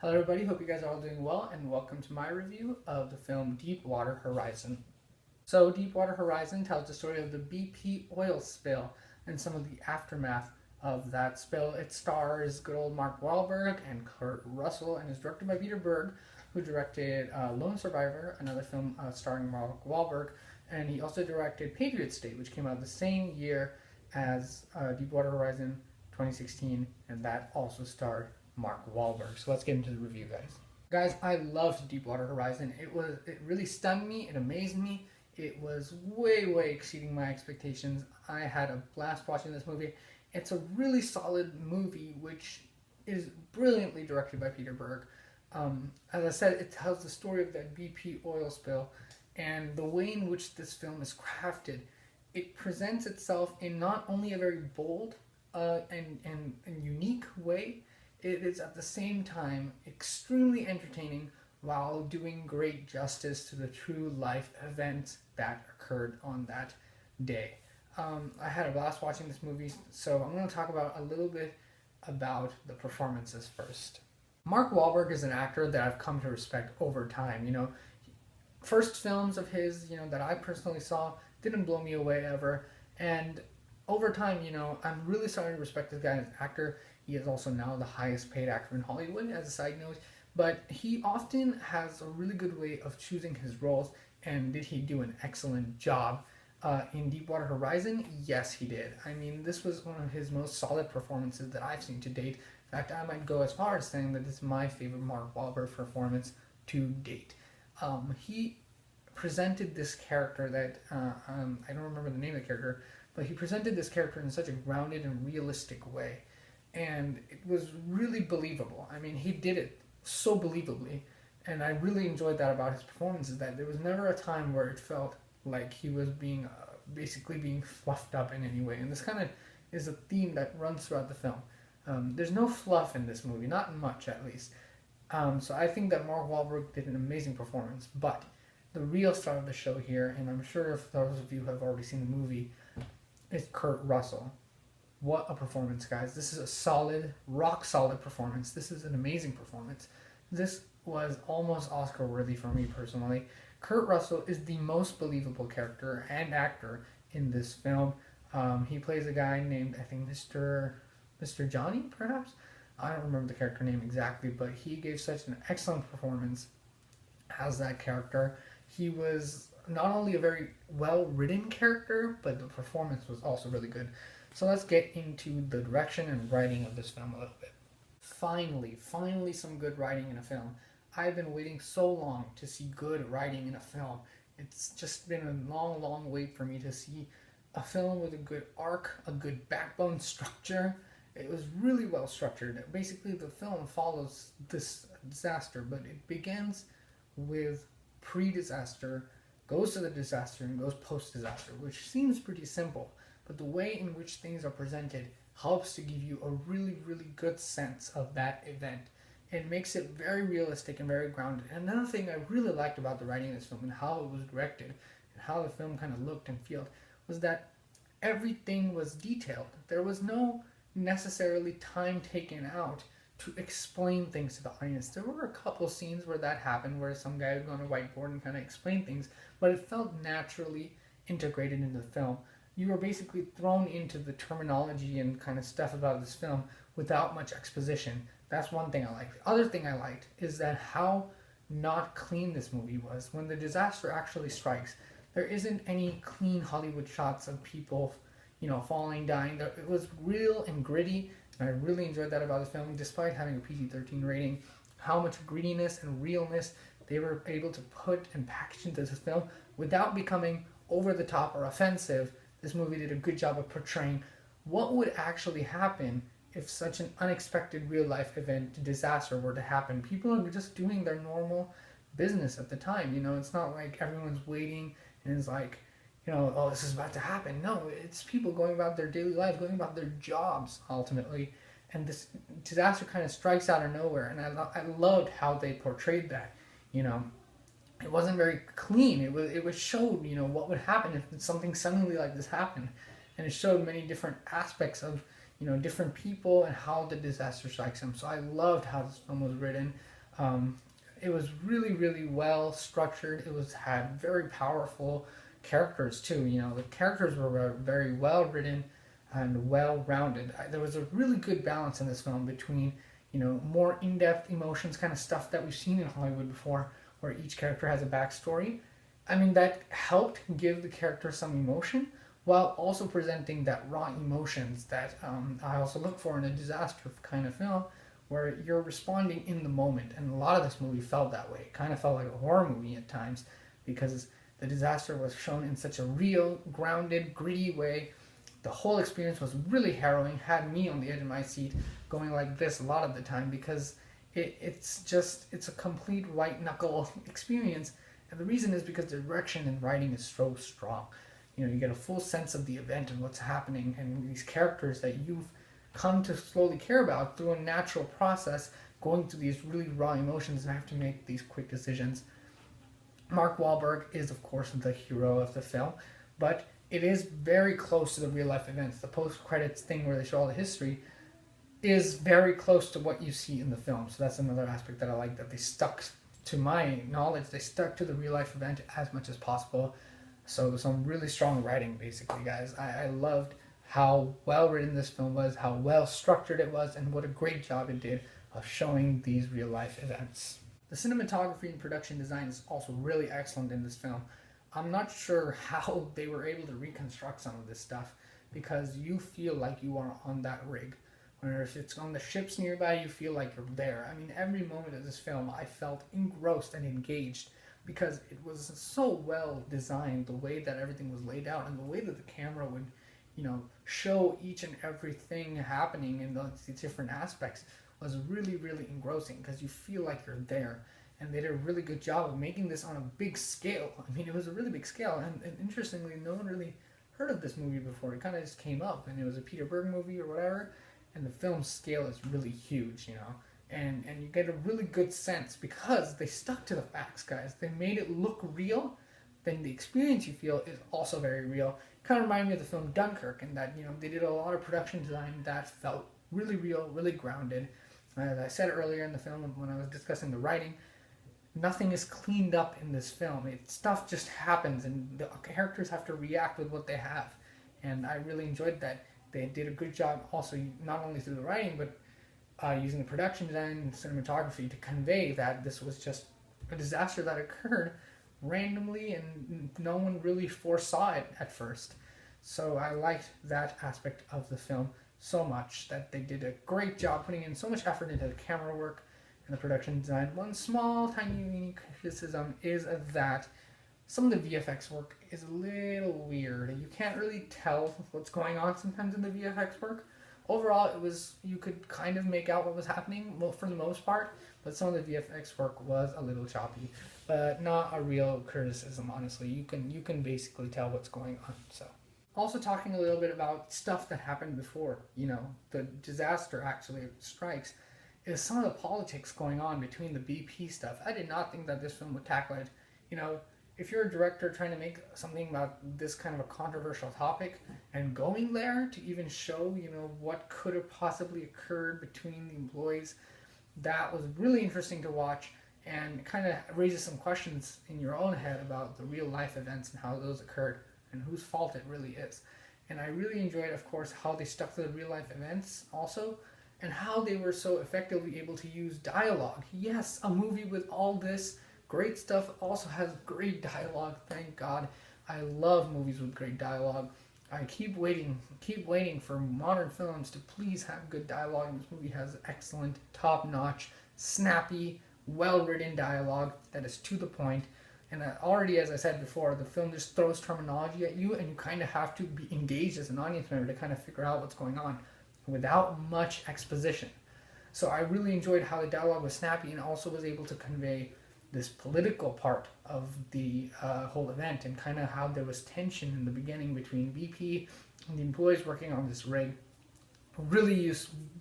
Hello everybody, hope you guys are all doing well and welcome to my review of the film Deepwater Horizon. So Deepwater Horizon tells the story of the BP oil spill and some of the aftermath of that spill. It stars good old Mark Wahlberg and Kurt Russell and is directed by Peter Berg, who directed Lone Survivor, another film starring Mark Wahlberg, and he also directed Patriot State, which came out the same year as Deepwater Horizon 2016, and that also starred Mark Wahlberg. So let's get into the review, guys. Guys, I loved Deepwater Horizon. It really stunned me. It amazed me. It was way exceeding my expectations. I had a blast watching this movie. It's a really solid movie, which is brilliantly directed by Peter Berg. As I said, it tells the story of that BP oil spill and the way in which this film is crafted. It presents itself in not only a very bold and unique way, it is at the same time extremely entertaining while doing great justice to the true life events that occurred on that day. I had a blast watching this movie, so I'm going to talk about a little bit about the performances first. Mark Wahlberg is an actor that I've come to respect over time. First films of his, that I personally saw didn't blow me away ever, and over time, I'm really starting to respect this guy as an actor. He is also now the highest paid actor in Hollywood, as a side note. But he often has a really good way of choosing his roles, and did he do an excellent job? In Deepwater Horizon, yes, he did. I mean, this was one of his most solid performances that I've seen to date. In fact, I might go as far as saying that it's my favorite Mark Wahlberg performance to date. He presented this character that I don't remember the name of the character, but he presented this character in such a grounded and realistic way, and it was really believable. I mean, he did it so believably, and I really enjoyed that about his performance. Is that there was never a time where it felt like he was being basically being fluffed up in any way, and this kind of is a theme that runs throughout the film. There's no fluff in this movie, not much at least. So I think that Mark Wahlberg did an amazing performance, but the real star of the show here, and I'm sure if those of you have already seen the movie, is Kurt Russell. What a performance, guys. This is a solid, rock solid performance. This is an amazing performance. This was almost Oscar worthy for me personally. Kurt Russell is the most believable character and actor in this film. He plays a guy named, I think, Mr. Johnny, perhaps? I don't remember the character name exactly, but he gave such an excellent performance as that character. He was not only a very well written character, but the performance was also really good. So let's get into the direction and writing of this film a little bit. Finally, some good writing in a film. I've been waiting so long to see good writing in a film. It's just been a long wait for me to see a film with a good arc, a good backbone structure. It was really well structured. Basically, the film follows this disaster, but it begins with pre-disaster, goes to the disaster, and goes post-disaster, which seems pretty simple. But the way in which things are presented helps to give you a really good sense of that event. It makes it very realistic and very grounded. And another thing I really liked about the writing of this film and how it was directed and how the film kind of looked and felt was that everything was detailed. There was no necessarily time taken out to explain things to the audience. There were a couple scenes where that happened, where some guy would go on a whiteboard and kind of explain things, but it felt naturally integrated into the film. You were basically thrown into the terminology and kind of stuff about this film without much exposition. That's one thing I liked. The other thing I liked is that how not clean this movie was. When the disaster actually strikes, there isn't any clean Hollywood shots of people, falling, dying. It was real and gritty, and I really enjoyed that about the film, despite having a PG-13 rating. How much grittiness and realness they were able to put and package into this film without becoming over the top or offensive. This movie did a good job of portraying what would actually happen if such an unexpected real life event, disaster, were to happen. People are just doing their normal business at the time. It's not like everyone's waiting and it's like, oh, this is about to happen. No, it's people going about their daily lives, going about their jobs ultimately. And this disaster kind of strikes out of nowhere. And I loved how they portrayed that. It wasn't very clean. It was showed what would happen if something suddenly like this happened, and it showed many different aspects of different people and how the disaster strikes them. So I loved how this film was written. Um, it was really, really well structured. Had very powerful characters too. The characters were very well written and well rounded. There was a really good balance in this film between more in-depth emotions, kind of stuff that we've seen in Hollywood before, where each character has a backstory. I mean, that helped give the character some emotion while also presenting that raw emotions that I also look for in a disaster kind of film, where you're responding in the moment. And a lot of this movie felt that way. It kind of felt like a horror movie at times, because the disaster was shown in such a real, grounded, gritty way. The whole experience was really harrowing, had me on the edge of my seat going like this a lot of the time, because it's a complete white knuckle experience. And the reason is because the direction and writing is so strong. You get a full sense of the event and what's happening, and these characters that you've come to slowly care about through a natural process, going through these really raw emotions and have to make these quick decisions. Mark Wahlberg is, of course, the hero of the film, but it is very close to the real life events. The post-credits thing where they show all the history is very close to what you see in the film. So that's another aspect that I like, that they stuck, to my knowledge, they stuck to the real life event as much as possible. So some really strong writing, basically, guys. I loved how well written this film was, how well structured it was, and what a great job it did of showing these real life events. The cinematography and production design is also really excellent in this film. I'm not sure how they were able to reconstruct some of this stuff, because you feel like you are on that rig. Or if it's on the ships nearby, you feel like you're there. I mean, every moment of this film, I felt engrossed and engaged, because it was so well designed, the way that everything was laid out, and the way that the camera would, show each and everything happening in the different aspects was really, really engrossing, because you feel like you're there. And they did a really good job of making this on a big scale. I mean, it was a really big scale, and interestingly, no one really heard of this movie before. It kind of just came up, and it was a Peter Berg movie or whatever, and the film's scale is really huge, and you get a really good sense, because they stuck to the facts, guys. They made it look real, then the experience you feel is also very real. It kind of reminded me of the film Dunkirk, in that, they did a lot of production design that felt really real, really grounded. As I said earlier in the film when I was discussing the writing, nothing is cleaned up in this film. Stuff just happens, and the characters have to react with what they have. And I really enjoyed that. They did a good job also, not only through the writing, but using the production design and cinematography to convey that this was just a disaster that occurred randomly, and no one really foresaw it at first. So I liked that aspect of the film so much, that they did a great job putting in so much effort into the camera work and the production design. One small, tiny criticism is that some of the VFX work is a little weird. You can't really tell what's going on sometimes in the VFX work. Overall, you could kind of make out what was happening, well, for the most part, but some of the VFX work was a little choppy, but not a real criticism, honestly. You can basically tell what's going on. So, also talking a little bit about stuff that happened before, the disaster actually strikes, is some of the politics going on between the BP stuff. I did not think that this film would tackle it. If you're a director trying to make something about this kind of a controversial topic, and going there to even show, what could have possibly occurred between the employees, that was really interesting to watch, and kind of raises some questions in your own head about the real life events and how those occurred, and whose fault it really is. And I really enjoyed, of course, how they stuck to the real life events also, and how they were so effectively able to use dialogue. Yes, a movie with all this great stuff also has great dialogue, thank God. I love movies with great dialogue. I keep waiting for modern films to please have good dialogue, and this movie has excellent, top-notch, snappy, well-written dialogue that is to the point. And already, as I said before, the film just throws terminology at you, and you kind of have to be engaged as an audience member to kind of figure out what's going on without much exposition. So I really enjoyed how the dialogue was snappy, and also was able to convey this political part of the whole event, and kind of how there was tension in the beginning between BP and the employees working on this rig. Really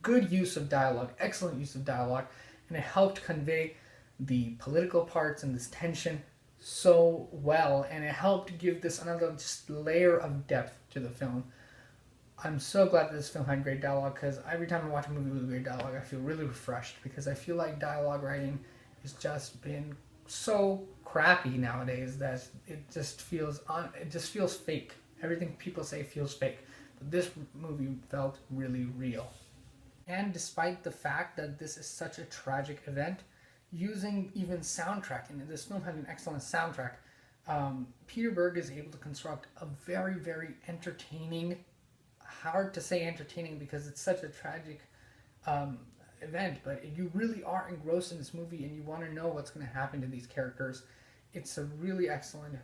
good use of dialogue, excellent use of dialogue, and it helped convey the political parts and this tension so well, and it helped give this another just layer of depth to the film. I'm so glad that this film had great dialogue, because every time I watch a movie with great dialogue, I feel really refreshed, because I feel like dialogue writing has just been so crappy nowadays that it just feels fake. Everything people say feels fake. But this movie felt really real. And despite the fact that this is such a tragic event, using even soundtrack, and this film had an excellent soundtrack, Peter Berg is able to construct a very, very entertaining, hard to say entertaining because it's such a tragic um, event, but you really are engrossed in this movie and you want to know what's going to happen to these characters. It's a really excellent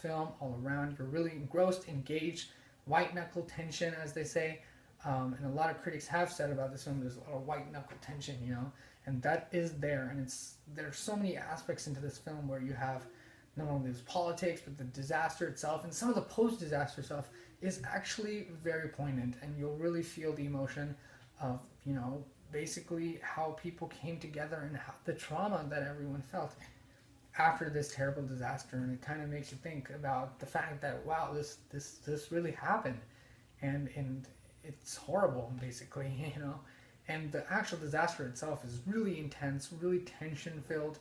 film all around. You're really engrossed, engaged, white knuckle tension, as they say. And a lot of critics have said about this film, there's a lot of white knuckle tension, and that is there. And there's so many aspects into this film where you have not only this politics, but the disaster itself, and some of the post-disaster stuff is actually very poignant, and you'll really feel the emotion of, basically how people came together and how the trauma that everyone felt after this terrible disaster. And it kind of makes you think about the fact that, wow, this really happened, and it's horrible, basically, and the actual disaster itself is really intense, really tension filled.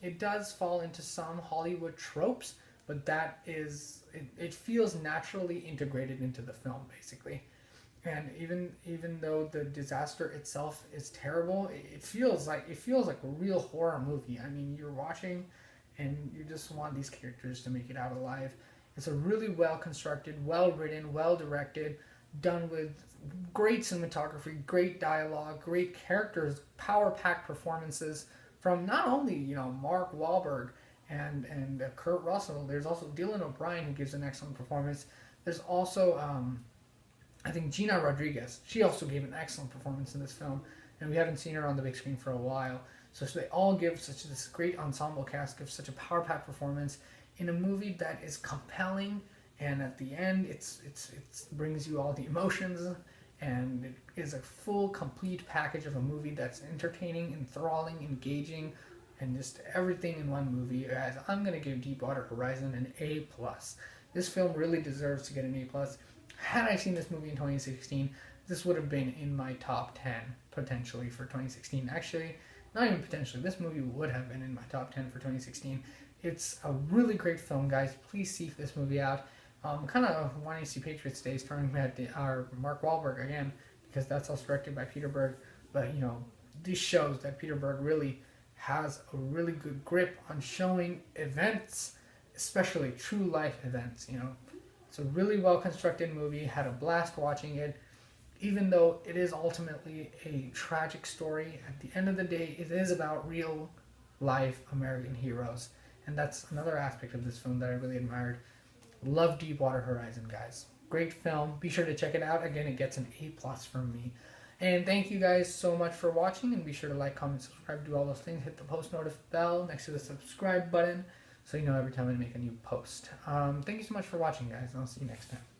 It does fall into some Hollywood tropes, but it feels naturally integrated into the film, basically. And even though the disaster itself is terrible, it feels like a real horror movie. I mean, you're watching, and you just want these characters to make it out alive. It's a really well constructed, well written, well directed, done with great cinematography, great dialogue, great characters, power packed performances from not only Mark Wahlberg and Kurt Russell. There's also Dylan O'Brien, who gives an excellent performance. There's also I think Gina Rodriguez. She also gave an excellent performance in this film, and we haven't seen her on the big screen for a while. So they all give this great ensemble cast, gives such a power packed performance in a movie that is compelling, and at the end it brings you all the emotions, and it is a full, complete package of a movie that's entertaining, enthralling, engaging, and just everything in one movie. Guys, I'm gonna give Deepwater Horizon an A+. This film really deserves to get an A+. Had I seen this movie in 2016, this would have been in my top 10 potentially for 2016. Actually, not even potentially. This movie would have been in my top 10 for 2016. It's a really great film, guys. Please seek this movie out. Kind of wanting to see Patriots Day starring our Mark Wahlberg again, because that's also directed by Peter Berg. But this shows that Peter Berg really has a really good grip on showing events, especially true life events. It's a really well constructed movie. Had a blast watching it, even though it is ultimately a tragic story. At the end of the day, it is about real life American heroes, and that's another aspect of this film that I really admired. Love Deepwater Horizon, guys. Great film. Be sure to check it out. Again, it gets an A+ from me. And thank you guys so much for watching, and be sure to like, comment, subscribe, do all those things. Hit the post notif bell next to the subscribe button so you know every time I make a new post. Thank you so much for watching, guys, and I'll see you next time.